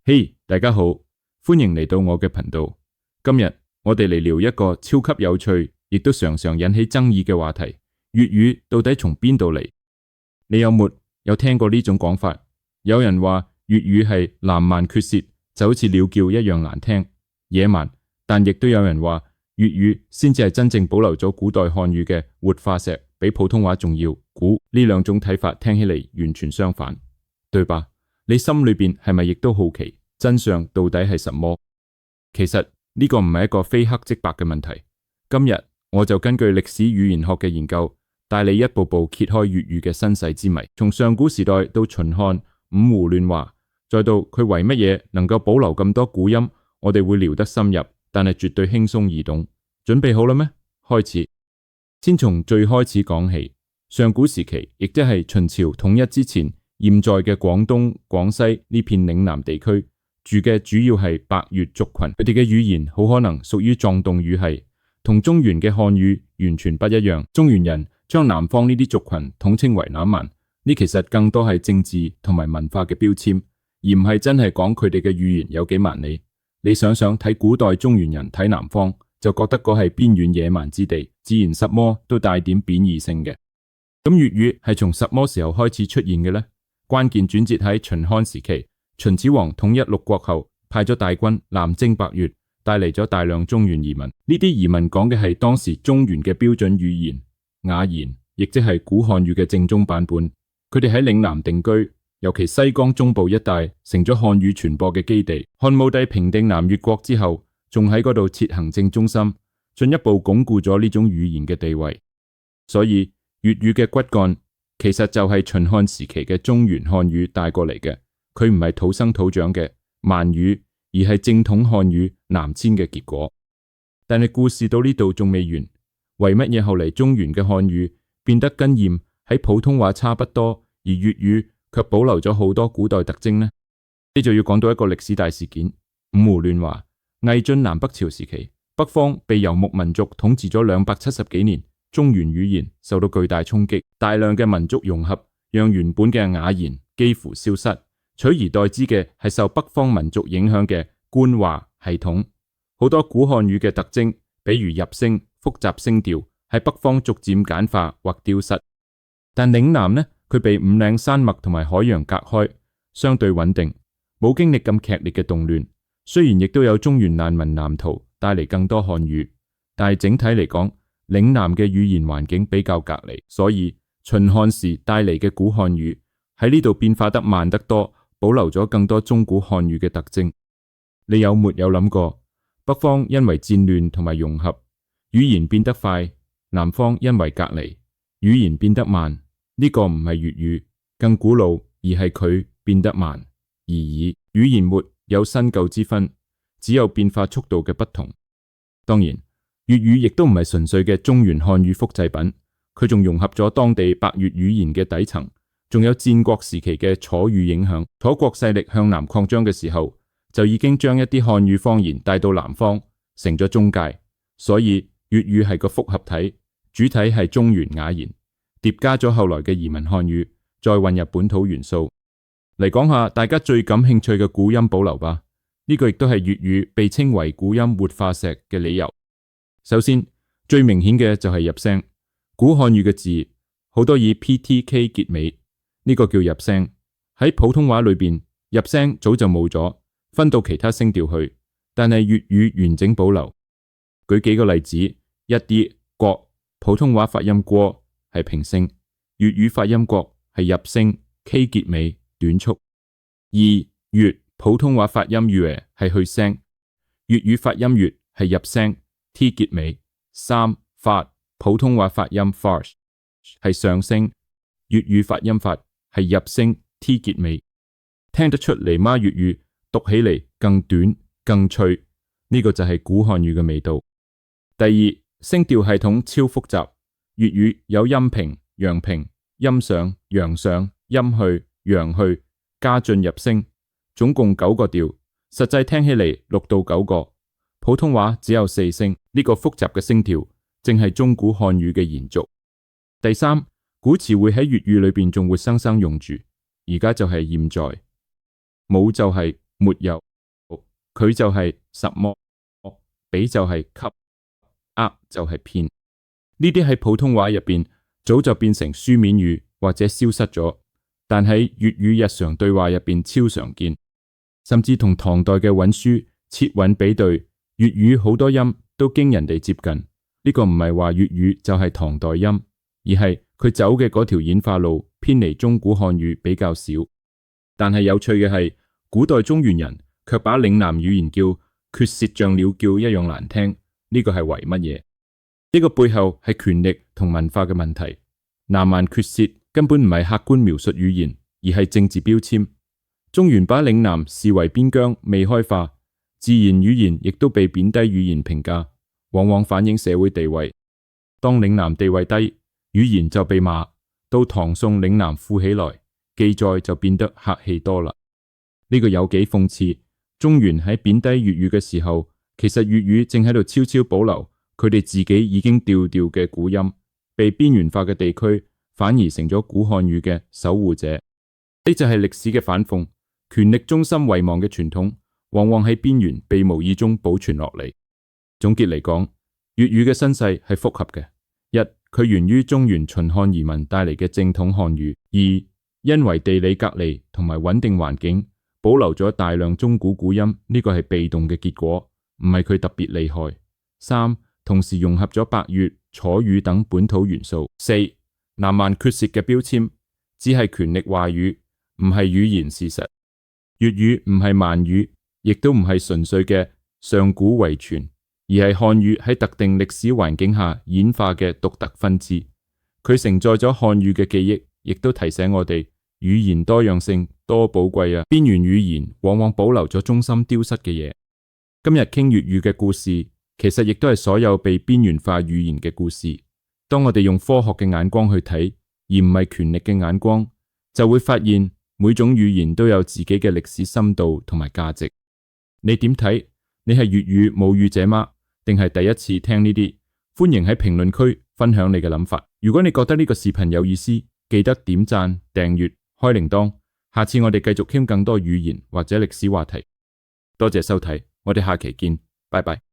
嘿，大家好，歡迎嚟到我嘅頻道。今日我哋嚟聊一個超級有趣，亦都常常引起爭議嘅話題：粵語到底從邊度嚟？你有冇聽過呢種講法？有人話粵語係南蠻缺舌，就好似鳥叫一樣難聽、野蠻，但亦都有人話粵語先至係真正保留咗古代漢語嘅活化石，比普通話仲要古。呢兩種睇法聽起嚟完全相反，對吧？你心裏邊係咪亦都好奇真相到底係什麼？其實呢個唔係一個非黑即白嘅問題。今日我就根據歷史語言學嘅研究，帶你一步步揭開粵語嘅身世之謎，從上古時代到秦漢五胡亂華，再到佢為乜嘢能夠保留咁多古音，我哋會聊得深入，但係絕對輕鬆易懂。準備好啦咩？開始。先從最開始講起，上古時期，亦即係秦朝統一之前，現在嘅廣東、廣西呢片嶺南地區住嘅主要係百越族群，佢哋嘅語言好可能屬於壯動語系，同中原嘅漢語完全不一樣。中原人將南方呢啲族群統稱為南蠻，呢其實更多係政治同埋文化嘅標籤，而唔係真係講佢哋嘅語言有幾蠻哩。你想想睇古代中原人睇南方，就覺得嗰係邊遠野蠻之地，自然什麼都帶點貶義性嘅。咁粵語係從什麼時候開始出現嘅呢？關鍵轉折喺秦漢時期，秦始皇統一六國後，派咗大軍南征百越，帶嚟咗大量中原移民。呢啲移民講嘅係當時中原嘅標準語言雅言，亦即係古漢語嘅正宗版本。佢哋喺嶺南定居，尤其西江中部一帶成咗漢語傳播嘅基地。漢武帝平定南越國之後，仲喺嗰度設行政中心，進一步鞏固咗呢種語言嘅地位。所以粵語嘅骨幹其實就係秦漢時期嘅中原漢語帶過嚟嘅，佢唔係土生土長嘅蠻語，而係正統漢語南遷嘅結果。但係故事到呢度仲未完，為乜嘢後嚟中原嘅漢語變得跟嚴喺普通話差不多，而粵語卻保留咗好多古代特徵呢？呢就要講到一個歷史大事件：五胡亂華。魏晉南北朝時期，北方被游牧民族統治咗270幾年。中原語言受到巨大衝擊，大量嘅民族融合，讓原本嘅雅言幾乎消失，取而代之嘅係受北方民族影響嘅官話系統。好多古漢語嘅特徵，比如入聲、複雜聲調，喺北方逐漸簡化或丟失。但嶺南呢，佢被五嶺山脈同埋海洋隔開，相對穩定，冇經歷咁劇烈嘅動亂。雖然亦都有中原難民南逃，帶嚟更多漢語，但係整體嚟講，嶺南嘅語言環境比較隔離，所以秦漢時帶嚟嘅古漢語喺呢度變化得慢得多，保留咗更多中古漢語嘅特徵。你有沒有諗過，北方因為戰亂同埋融合，語言變得快；南方因為隔離，語言變得慢。呢個唔係粵語更古老，而係佢變得慢而已。語言沒有新舊之分，只有變化速度嘅不同。當然，粵語亦都唔係純粹嘅中原漢語複製品，佢仲融合咗當地百越語言嘅底層，仲有戰國時期嘅楚語影響。楚國勢力向南擴張嘅時候，就已經將一啲漢語方言帶到南方，成咗中介。所以粵語係個複合體，主體係中原雅言，疊加咗後來嘅移民漢語，再混入本土元素。嚟講下大家最感興趣嘅古音保留吧。呢個亦都係粵語被稱為古音活化石嘅理由。首先，最明顯嘅就係入聲。古漢語嘅字好多以 PTK 結尾，呢個叫入聲。喺普通話裏邊，入聲早就冇咗，分到其他聲調去。但係粵語完整保留。舉幾個例子：一啲國，普通話發音過係平聲，粵語發音國係入聲 K 結尾短促。二粵，普通話發音粵係去聲，粵語發音粵係入聲。T 結尾。三發，普通話發音 farsh 係上聲，粵語發音法係入聲 T 結尾。聽得出嚟嗎？粵語讀起嚟更短更脆，呢個就係古漢語嘅味道。第二，聲調系統超複雜，粵語有陰平、陽平、陰上、陽上、陰去、陽去，加進入聲，總共9個調，實際聽起嚟6到9個。普通話只有4聲，呢個複雜嘅聲調正係中古漢語嘅延續。第三，古詞彙喺粵語裏邊仲活生生用住，而家就係現在，冇就係沒有，佢就係什麼，比就係給，就係騙。呢啲喺普通話入邊早就變成書面語或者消失咗，但喺粵語日常對話入邊超常見，甚至同唐代嘅韻書切韻比對，粵語好多音都驚人哋接近。呢個唔係話粵語就係唐代音，而係佢走嘅嗰條演化路偏離中古漢語比較少。但係有趣嘅係，古代中原人卻把嶺南語言叫缺舌像鳥叫一樣難聽，呢個係為乜嘢？呢個背後係權力同文化嘅問題。南蠻缺舌根本唔係客觀描述語言，而係政治標籤。中原把嶺南視為邊疆未開化，自然語言亦都被貶低語言評價，往往反映社會地位。當嶺南地位低，語言就被罵。到唐宋嶺南富起來，記載就變得客氣多啦。呢個有幾諷刺？中原喺貶低粵語嘅時候，其實粵語正喺度悄悄保留佢哋自己已經掉掉嘅古音，被邊緣化嘅地區反而成咗古漢語嘅守護者。呢就係歷史嘅反諷，權力中心遺忘嘅傳統，往往喺邊緣被無意中保存落嚟。總結嚟講，粵語嘅身世係複合嘅：一，佢源於中原秦漢移民帶嚟嘅正統漢語；二，因為地理隔離同埋穩定環境，保留咗大量中古古音，呢個係被動嘅結果，唔係佢特別厲害；三，同時融合咗百越、楚語等本土元素；四，南蠻缺舌嘅標籤只係權力話語，唔係語言事實。粵語唔係蠻語，亦都唔係純粹嘅上古遺傳，而係漢語喺特定歷史環境下演化嘅獨特分支。佢承載咗漢語嘅記憶，亦都提醒我哋語言多樣性多寶貴啊！邊緣語言往往保留咗中心丟失嘅嘢。今日傾粵語嘅故事，其實亦都係所有被邊緣化語言嘅故事。當我哋用科學嘅眼光去睇，而唔係權力嘅眼光，就會發現每種語言都有自己嘅歷史深度同埋價值。你點睇？你係粵語母語者嗎？定係第一次聽呢啲？歡迎喺評論區分享你嘅諗法。如果你覺得呢個視頻有意思，記得點讚、訂閱、開鈴鐺。下次我哋繼續傾更多語言或者歷史話題。多謝收睇，我哋下期見，拜拜。